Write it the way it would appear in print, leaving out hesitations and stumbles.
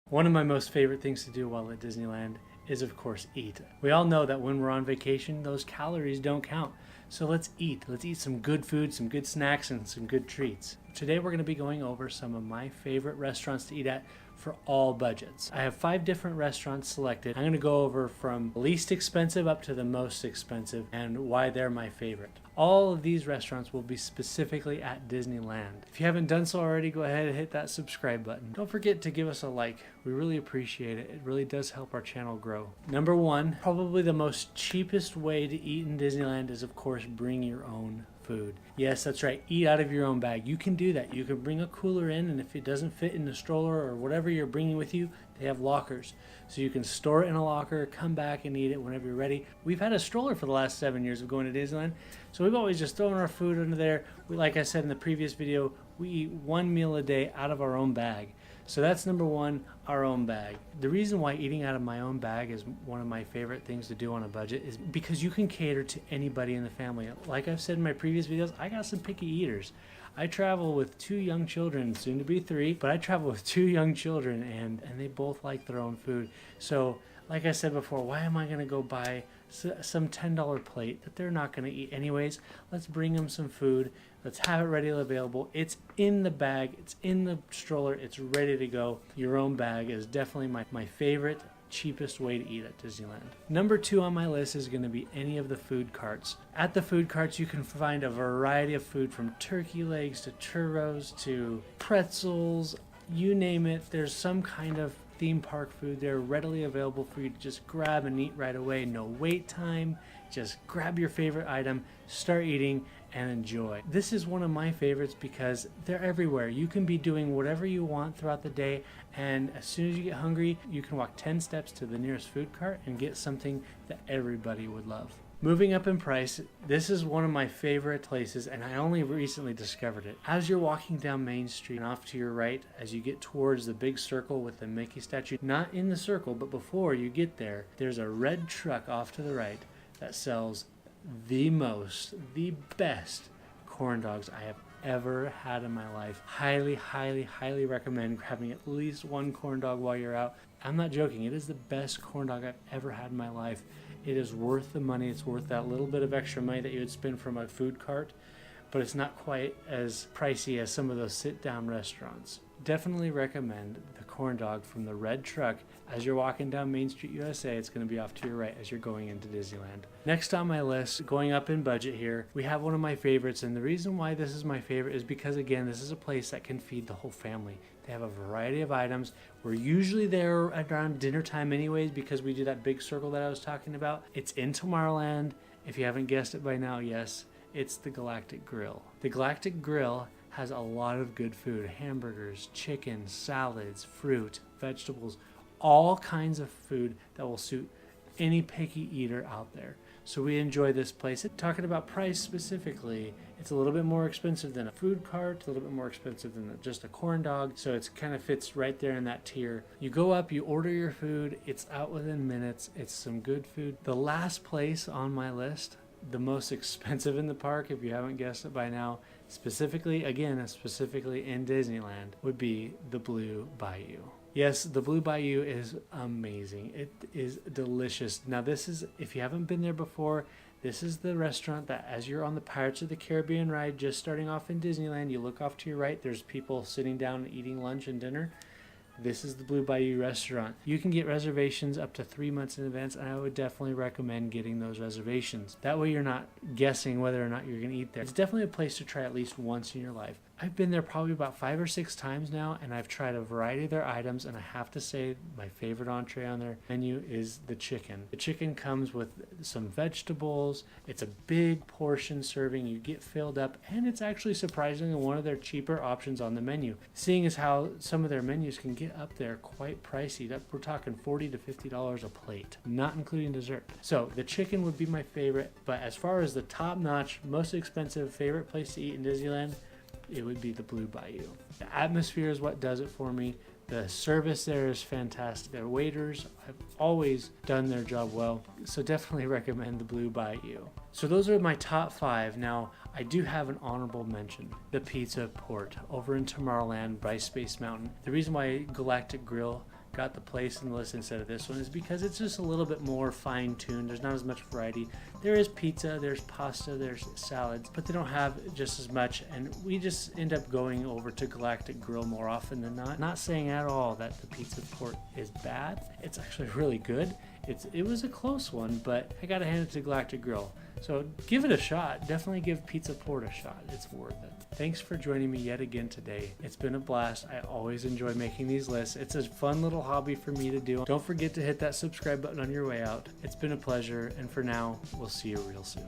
One of my most favorite things to do while at Disneyland is, of course, eat. We all know that when we're on vacation, those calories don't count. So let's eat. Let's eat some good food, some good snacks, and some good treats. Today we're going to be going over some of my favorite restaurants to eat at for all budgets. I have 5 different restaurants selected. I'm going to go over from least expensive up to the most expensive and why they're my favorite. All of these restaurants will be specifically at Disneyland. If you haven't done so already, go ahead and hit that subscribe button. Don't forget to give us a like. We really appreciate it. It really does help our channel grow. Number 1, probably the most cheapest way to eat in Disneyland is, of course, bring your own food. Yes, that's right. Eat out of your own bag. You can do that. You can bring a cooler in, and if it doesn't fit in the stroller or whatever you're bringing with you, they have lockers. So you can store it in a locker, come back and eat it whenever you're ready. We've had a stroller for the last 7 years of going to Disneyland, so we've always just thrown our food under there. Like I said in the previous video, we eat 1 meal a day out of our own bag. So that's number 1, our own bag. The reason why eating out of my own bag is one of my favorite things to do on a budget is because you can cater to anybody in the family. Like I've said in my previous videos, I got some picky eaters. I travel with 2 young children, soon to be 3, but I travel with 2 young children and they both like their own food. So like I said before, why am I going to go buy some $10 plate that they're not going to eat anyways? Let's bring them some food. Let's have it ready and available. It's in the bag. It's in the stroller. It's ready to go. Your own bag is definitely my favorite, cheapest way to eat at Disneyland. Number 2 on my list is going to be any of the food carts. At the food carts, you can find a variety of food from turkey legs to churros to pretzels, you name it. There's some kind of theme park food there readily available for you to just grab and eat right away. No wait time. Just grab your favorite item, start eating, and enjoy. This is one of my favorites because they're everywhere. You can be doing whatever you want throughout the day, and as soon as you get hungry, you can walk 10 steps to the nearest food cart and get something that everybody would love. Moving up in price, this is one of my favorite places, and I only recently discovered it. As you're walking down Main Street and off to your right, as you get towards the big circle with the Mickey statue, not in the circle, but before you get there, there's a red truck off to the right that sells the best corn dogs I have ever had in my life. Highly, highly, highly recommend having at least one corn dog while you're out. I'm not joking. It is the best corn dog I've ever had in my life. It is worth the money. It's worth that little bit of extra money that you would spend from a food cart, but it's not quite as pricey as some of those sit-down restaurants. Definitely recommend the corn dog from the red truck as you're walking down Main Street, USA. It's going to be off to your right as you're going into Disneyland. Next on my list, going up in budget here, we have one of my favorites, and the reason why this is my favorite is because, again, this is a place that can feed the whole family. They have a variety of items. We're usually there around dinner time anyways because we do that big circle that I was talking about. It's in Tomorrowland. If you haven't guessed it by now, yes, it's the Galactic Grill. The Galactic Grill has a lot of good food: hamburgers, chicken, salads, fruit, vegetables, all kinds of food that will suit any picky eater out there. So we enjoy this place. Talking about price specifically, it's a little bit more expensive than a food cart, a little bit more expensive than just a corn dog, so it kind of fits right there in that tier. You go up, you order your food, it's out within minutes, it's some good food. The last place on my list, the most expensive in the park, if you haven't guessed it by now, specifically in Disneyland, would be the Blue Bayou. Yes, the Blue Bayou is amazing. It is delicious. Now this is, if you haven't been there before, this is the restaurant that as you're on the Pirates of the Caribbean ride, just starting off in Disneyland, you look off to your right, there's people sitting down and eating lunch and dinner. This is the Blue Bayou restaurant. You can get reservations up to 3 months in advance, and I would definitely recommend getting those reservations. That way you're not guessing whether or not you're going to eat there. It's definitely a place to try at least once in your life. I've been there probably about 5 or 6 times now, and I've tried a variety of their items, and I have to say my favorite entree on their menu is the chicken. The chicken comes with some vegetables. It's a big portion serving. You get filled up, and it's actually surprisingly one of their cheaper options on the menu. Seeing as how some of their menus can get up there quite pricey. We're talking $40 to $50 a plate, not including dessert. So the chicken would be my favorite, but as far as the top-notch, most expensive favorite place to eat in Disneyland, it would be the Blue Bayou. The atmosphere is what does it for me. The service there is fantastic. Their waiters have always done their job well, so definitely recommend the Blue Bayou. So those are my top 5. Now, I do have an honorable mention, the Pizza Port over in Tomorrowland by Space Mountain. The reason why Galactic Grill got the place in the list instead of this one is because it's just a little bit more fine-tuned. There's not as much variety. There is pizza, there's pasta, there's salads, but they don't have just as much, and we just end up going over to Galactic Grill more often than not. Not saying at all that the pizza port is bad. It's actually really good. It was a close one, but I gotta hand it to Galactic Grill. So give it a shot. Definitely give Pizza Port a shot. It's worth it. Thanks for joining me yet again today. It's been a blast. I always enjoy making these lists. It's a fun little hobby for me to do. Don't forget to hit that subscribe button on your way out. It's been a pleasure, and for now, we'll see you real soon.